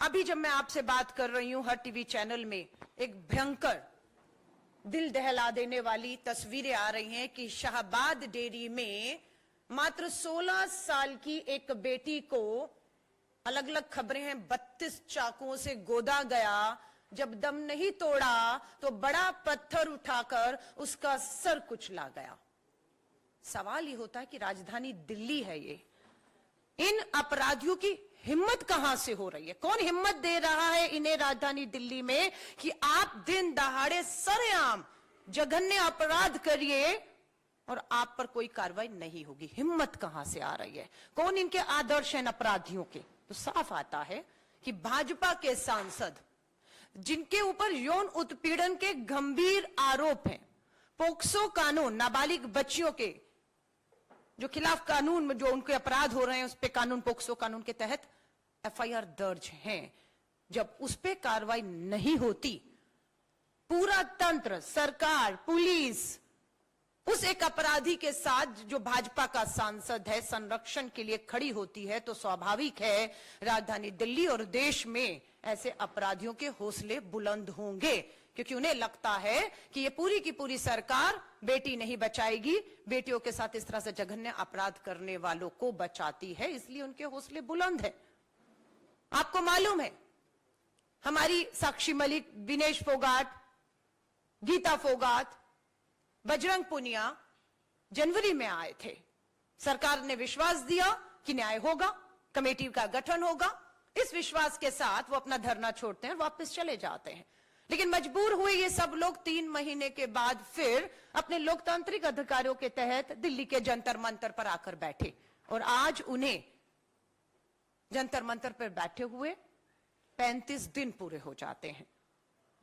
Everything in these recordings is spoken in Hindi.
अभी जब मैं आपसे बात कर रही हूं, हर टीवी चैनल में एक भयंकर दिल दहला देने वाली तस्वीरें आ रही हैं कि शाहबाद डेयरी में मात्र 16 साल की एक बेटी को, अलग अलग खबरें हैं, 32 चाकुओं से गोदा गया। जब दम नहीं तोड़ा तो बड़ा पत्थर उठाकर उसका सर कुचला गया। सवाल ये होता है कि राजधानी दिल्ली है ये, इन अपराधियों की हिम्मत कहां से हो रही है? कौन हिम्मत दे रहा है इन्हें राजधानी दिल्ली में कि आप दिन दहाड़े सरेआम जघन्य अपराध करिए और आप पर कोई कार्रवाई नहीं होगी? हिम्मत कहां से आ रही है? कौन इनके आदर्श हैं अपराधियों के? तो साफ आता है कि भाजपा के सांसद जिनके ऊपर यौन उत्पीड़न के गंभीर आरोप हैं, पोक्सो कानून, नाबालिग बच्चियों के जो खिलाफ कानून में जो उनके अपराध हो रहे हैं, उस पे कानून, पोक्सो कानून के तहत एफआईआर दर्ज हैं। जब उस पे कार्रवाई नहीं होती, पूरा तंत्र, सरकार, पुलिस उस एक अपराधी के साथ जो भाजपा का सांसद है संरक्षण के लिए खड़ी होती है, तो स्वाभाविक है राजधानी दिल्ली और देश में ऐसे अपराधियों के हौसले बुलंद होंगे, क्योंकि उन्हें लगता है कि ये पूरी की पूरी सरकार बेटी नहीं बचाएगी, बेटियों के साथ इस तरह से जघन्य अपराध करने वालों को बचाती है, इसलिए उनके हौसले बुलंद है। आपको मालूम है हमारी साक्षी मलिक, विनेश फोगाट, गीता फोगाट, बजरंग पुनिया जनवरी में आए थे। सरकार ने विश्वास दिया कि न्याय होगा, कमेटी का गठन होगा। इस विश्वास के साथ वो अपना धरना छोड़ते हैं, वापस चले जाते हैं। लेकिन मजबूर हुए ये सब लोग 3 महीने के बाद फिर अपने लोकतांत्रिक अधिकारों के तहत दिल्ली के जंतर मंतर पर आकर बैठे, और आज उन्हें जंतर मंतर पर बैठे हुए 35 दिन पूरे हो जाते हैं।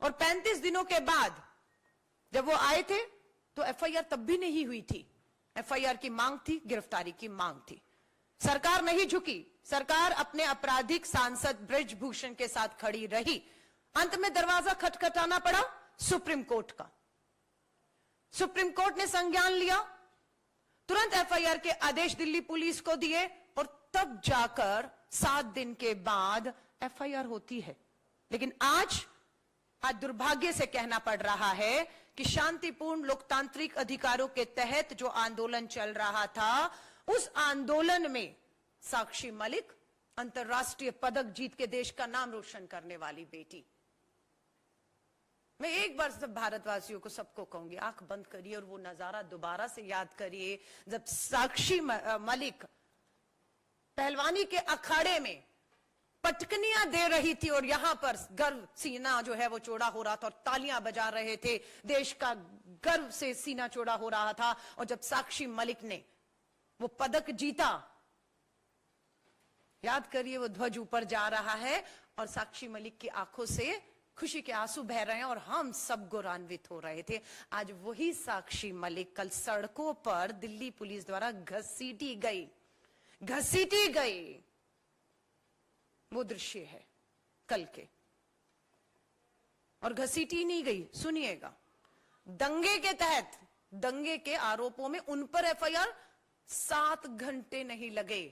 और 35 दिनों के बाद जब वो आए थे तो एफआईआर तब भी नहीं हुई थी। एफआईआर की मांग थी, गिरफ्तारी की मांग थी। सरकार नहीं झुकी, सरकार अपने आपराधिक सांसद ब्रजभूषण के साथ खड़ी रही। अंत में दरवाजा खटखटाना पड़ा सुप्रीम कोर्ट का। सुप्रीम कोर्ट ने संज्ञान लिया, तुरंत एफआईआर के आदेश दिल्ली पुलिस को दिए, और तब जाकर 7 दिन के बाद एफआईआर होती है। लेकिन आज दुर्भाग्य से कहना पड़ रहा है कि शांतिपूर्ण लोकतांत्रिक अधिकारों के तहत जो आंदोलन चल रहा था, उस आंदोलन में साक्षी मलिक, अंतर्राष्ट्रीय पदक जीत के देश का नाम रोशन करने वाली बेटी, मैं एक बार सब भारतवासियों को, सबको कहूंगी, आंख बंद करिए और वो नजारा दोबारा से याद करिए जब साक्षी मलिक पहलवानी के अखाड़े में पटकनियां दे रही थी और यहां पर गर्व, सीना जो है वो चौड़ा हो रहा था और तालियां बजा रहे थे, देश का गर्व से सीना चौड़ा हो रहा था। और जब साक्षी मलिक ने वो पदक जीता, याद करिए वो ध्वज ऊपर जा रहा है और साक्षी मलिक की आंखों से खुशी के आंसू बह रहे हैं और हम सब गौरवान्वित हो रहे थे। आज वही साक्षी मलिक कल सड़कों पर दिल्ली पुलिस द्वारा घसीटी गई। वो दृश्य है कल के, और घसीटी नहीं गई, सुनिएगा, दंगे के तहत, दंगे के आरोपों में उन पर एफआईआर 7 घंटे नहीं लगे,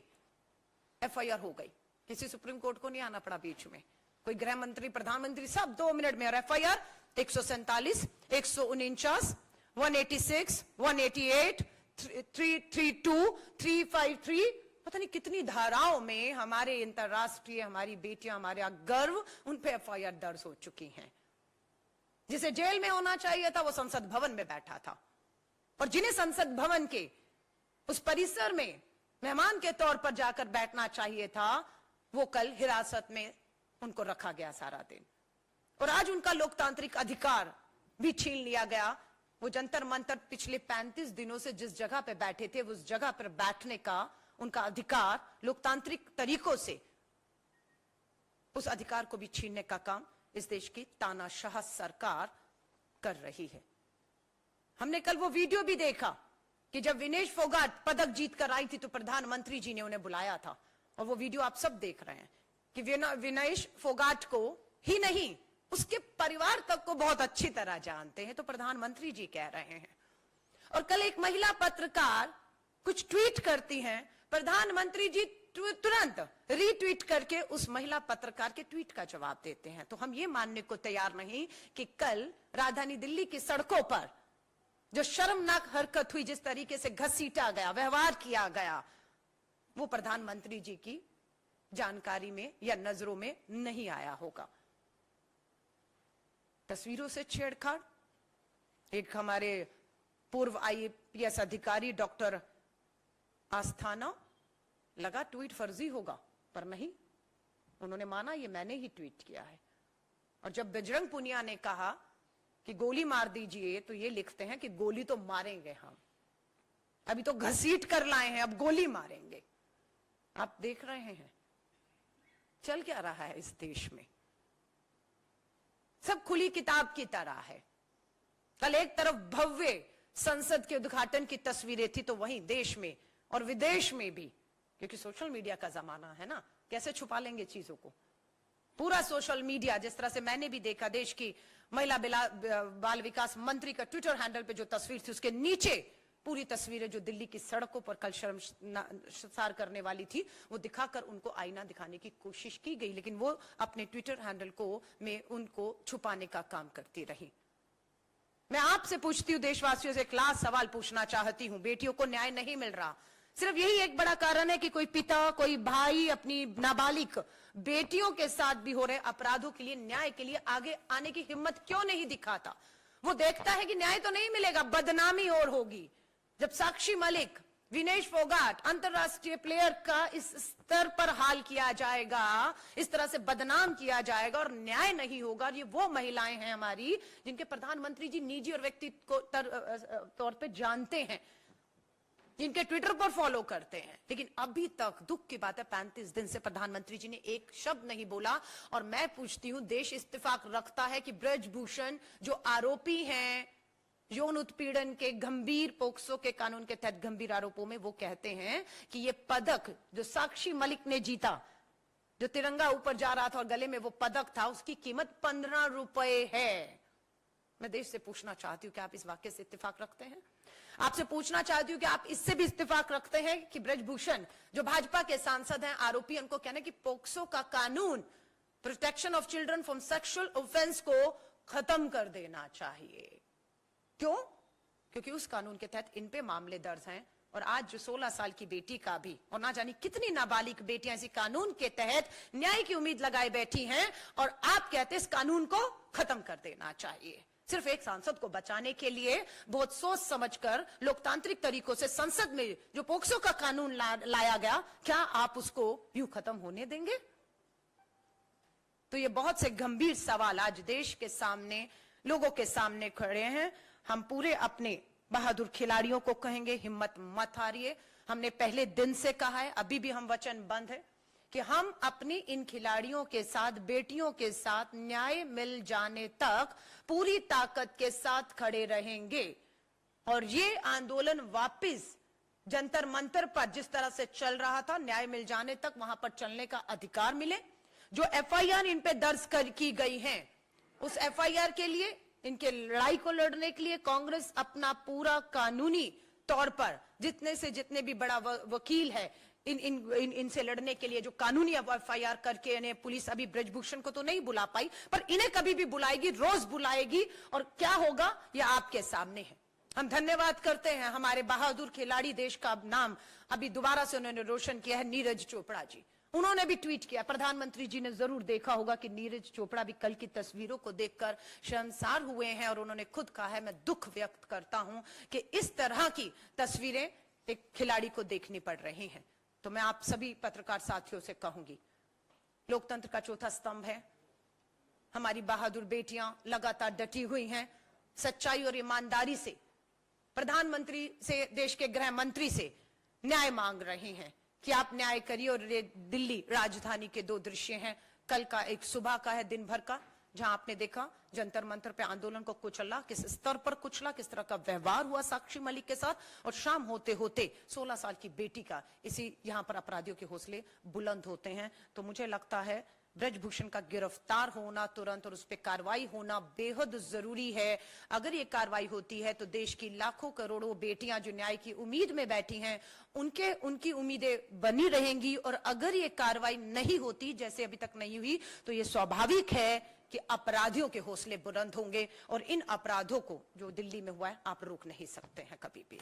एफआईआर हो गई। किसी सुप्रीम कोर्ट को नहीं आना पड़ा बीच में, कोई गृह मंत्री, प्रधानमंत्री, सब 2 मिनट में। और एफआईआर 147, 149, 186, 188, 332, 353, पता नहीं कितनी धाराओं में हमारे अंतरराष्ट्रीय, हमारी बेटियां, हमारे गर्व, उन पे एफआईआर दर्ज हो चुकी हैं। जिसे जेल में होना चाहिए था वो संसद भवन में बैठा था, और जिन्हें संसद भवन के उस परिसर में मेहमान के तौर पर जाकर बैठना चाहिए था, वो कल हिरासत में उनको रखा गया सारा दिन, और आज उनका लोकतांत्रिक अधिकार भी छीन लिया गया। वो जंतर मंतर पिछले 35 दिनों से जिस जगह पे बैठे थे, उस जगह पर बैठने का उनका अधिकार लोकतांत्रिक तरीकों से, उस अधिकार को भी छीनने का काम इस देश की तानाशाह सरकार कर रही है। हमने कल वो वीडियो भी देखा कि जब विनेश फोगाट पदक जीत कर आई थी तो प्रधानमंत्री जी ने उन्हें बुलाया था, और वो वीडियो आप सब देख रहे हैं कि विनेश फोगाट को ही नहीं, उसके परिवार तक को बहुत अच्छी तरह जानते हैं, तो प्रधानमंत्री जी कह रहे हैं। और कल एक महिला पत्रकार कुछ ट्वीट करती हैं, प्रधानमंत्री जी तुरंत रीट्वीट करके उस महिला पत्रकार के ट्वीट का जवाब देते हैं। तो हम ये मानने को तैयार नहीं कि कल राजधानी दिल्ली की सड़कों पर जो शर्मनाक हरकत हुई, जिस तरीके से घसीटा गया, व्यवहार किया गया, वो प्रधानमंत्री जी की जानकारी में या नजरों में नहीं आया होगा। तस्वीरों से छेड़छाड़, एक हमारे पूर्व IAS अधिकारी डॉक्टर आस्थाना लगा ट्वीट फर्जी होगा, पर नहीं, उन्होंने माना ये मैंने ही ट्वीट किया है। और जब बजरंग पुनिया ने कहा कि गोली मार दीजिए, तो ये लिखते हैं कि गोली तो मारेंगे हम, अभी तो घसीट कर लाए हैं, अब गोली मारेंगे। आप देख रहे हैं चल क्या रहा है इस देश में। सब खुली किताब की तरह है। कल एक तरफ भव्य संसद के उद्घाटन की तस्वीरें थी, तो वहीं देश में और विदेश में भी, क्योंकि सोशल मीडिया का जमाना है ना, कैसे छुपा लेंगे चीजों को। पूरा सोशल मीडिया, जिस तरह से मैंने भी देखा, देश की महिला बाल विकास मंत्री का ट्विटर हैंडल पे जो तस्वीर थी, उसके नीचे पूरी तस्वीरें जो दिल्ली की सड़कों पर कल शर्मसार करने वाली थी, वो दिखाकर उनको आईना दिखाने की कोशिश की गई, लेकिन वो अपने ट्विटर हैंडल को में उनको छुपाने का काम करती रही। मैं आपसे पूछती हूं, देशवासियों से एक लास्ट सवाल पूछना चाहती हूं। बेटियों को न्याय नहीं मिल रहा, सिर्फ यही एक बड़ा कारण है कि कोई पिता, कोई भाई अपनी नाबालिग बेटियों के साथ भी हो रहे अपराधों के लिए, न्याय के लिए आगे आने की हिम्मत क्यों नहीं दिखाता? वो देखता है कि न्याय तो नहीं मिलेगा, बदनामी और होगी। जब साक्षी मलिक, विनेश फोगाट, अंतरराष्ट्रीय प्लेयर का इस स्तर पर हाल किया जाएगा, इस तरह से बदनाम किया जाएगा और न्याय नहीं होगा। ये वो महिलाएं हैं हमारी जिनके प्रधानमंत्री जी निजी और व्यक्तिगत तौर पे जानते हैं, जिनके ट्विटर पर फॉलो करते हैं, लेकिन अभी तक दुख की बात है 35 दिन से प्रधानमंत्री जी ने एक शब्द नहीं बोला। और मैं पूछती हूं, देश इत्तेफाक रखता है कि ब्रजभूषण जो आरोपी हैं यौन उत्पीड़न के गंभीर पोक्सो के कानून के तहत गंभीर आरोपों में, वो कहते हैं कि ये पदक जो साक्षी मलिक ने जीता, जो तिरंगा ऊपर जा रहा था और गले में वो पदक था, उसकी कीमत 15 रुपए है। मैं देश से पूछना चाहती हूं कि आप इस वाक्य से इत्तेफाक रखते हैं? आपसे पूछना चाहती हूं कि आप इससे भी इत्तेफाक रखते हैं कि ब्रजभूषण जो भाजपा के सांसद हैं, आरोपी, उनको कहना कि पोक्सो का कानून, protection of children from sexual offence, को खत्म कर देना चाहिए। क्यों? क्योंकि उस कानून के तहत इन पे मामले दर्ज हैं। और आज जो 16 साल की बेटी का भी, और ना जाने कितनी नाबालिग बेटियां इसी कानून के तहत न्याय की उम्मीद लगाए बैठी हैं, और आप कहते हैं इस कानून को खत्म कर देना चाहिए। सिर्फ एक सांसद को बचाने के लिए बहुत सोच समझकर लोकतांत्रिक तरीकों से संसद में जो पोक्सो का कानून लाया गया, क्या आप उसको यूं खत्म होने देंगे? तो ये बहुत से गंभीर सवाल आज देश के सामने, लोगों के सामने खड़े हैं। हम पूरे अपने बहादुर खिलाड़ियों को कहेंगे, हिम्मत मत हारिए। हमने पहले दिन से कहा है, अभी भी हम वचनबद्ध हैं कि हम अपनी इन खिलाड़ियों के साथ, बेटियों के साथ न्याय मिल जाने तक पूरी ताकत के साथ खड़े रहेंगे। और ये आंदोलन वापस जंतर मंतर पर जिस तरह से चल रहा था, न्याय मिल जाने तक वहां पर चलने का अधिकार मिले। जो FIR इन पे दर्ज की गई हैं, उस FIR के लिए, इनके लड़ाई को लड़ने के लिए कांग्रेस अपना पूरा कानूनी तौर पर जितने से जितने भी बड़ा वकील है, इनसे लड़ने के लिए जो कानूनी FIR करके, इन्हें पुलिस अभी ब्रजभूषण को तो नहीं बुला पाई, पर इन्हें कभी भी बुलाएगी, रोज बुलाएगी, और क्या होगा यह आपके सामने है। हम धन्यवाद करते हैं हमारे बहादुर खिलाड़ी, देश का नाम अभी दोबारा से उन्होंने रोशन किया है, नीरज चोपड़ा जी। उन्होंने भी ट्वीट किया। प्रधानमंत्री जी ने जरूर देखा होगा कि नीरज चोपड़ा भी कल की तस्वीरों को देखकर शर्मसार हुए हैं, और उन्होंने खुद कहा है, मैं दुख व्यक्त करता हूं कि इस तरह की तस्वीरें एक खिलाड़ी को देखनी पड़ रही हैं। तो मैं आप सभी पत्रकार साथियों से कहूंगी, लोकतंत्र का चौथा स्तंभ है, हमारी बहादुर बेटियां लगातार डटी हुई हैं, सच्चाई और ईमानदारी से प्रधानमंत्री से, देश के गृह मंत्री से न्याय मांग रही हैं कि आप न्याय करिए। और ये दिल्ली राजधानी के दो दृश्य हैं, कल का एक सुबह का है, दिन भर का, जहां आपने देखा जंतर मंतर पे आंदोलन को कुचला, किस स्तर पर कुचला, किस तरह का व्यवहार हुआ साक्षी मलिक के साथ, और शाम होते होते 16 साल की बेटी का, इसी यहां पर अपराधियों के हौसले बुलंद होते हैं। तो मुझे लगता है ब्रजभूषण का गिरफ्तार होना तुरंत और उस पर कार्रवाई होना बेहद जरूरी है। अगर ये कार्रवाई होती है तो देश की लाखों करोड़ों बेटियां जो न्याय की उम्मीद में बैठी हैं उनकी उम्मीदें बनी रहेंगी। और अगर ये कार्रवाई नहीं होती, जैसे अभी तक नहीं हुई, तो ये स्वाभाविक है कि अपराधियों के हौसले बुलंद होंगे और इन अपराधों को जो दिल्ली में हुआ है आप रोक नहीं सकते हैं कभी भी।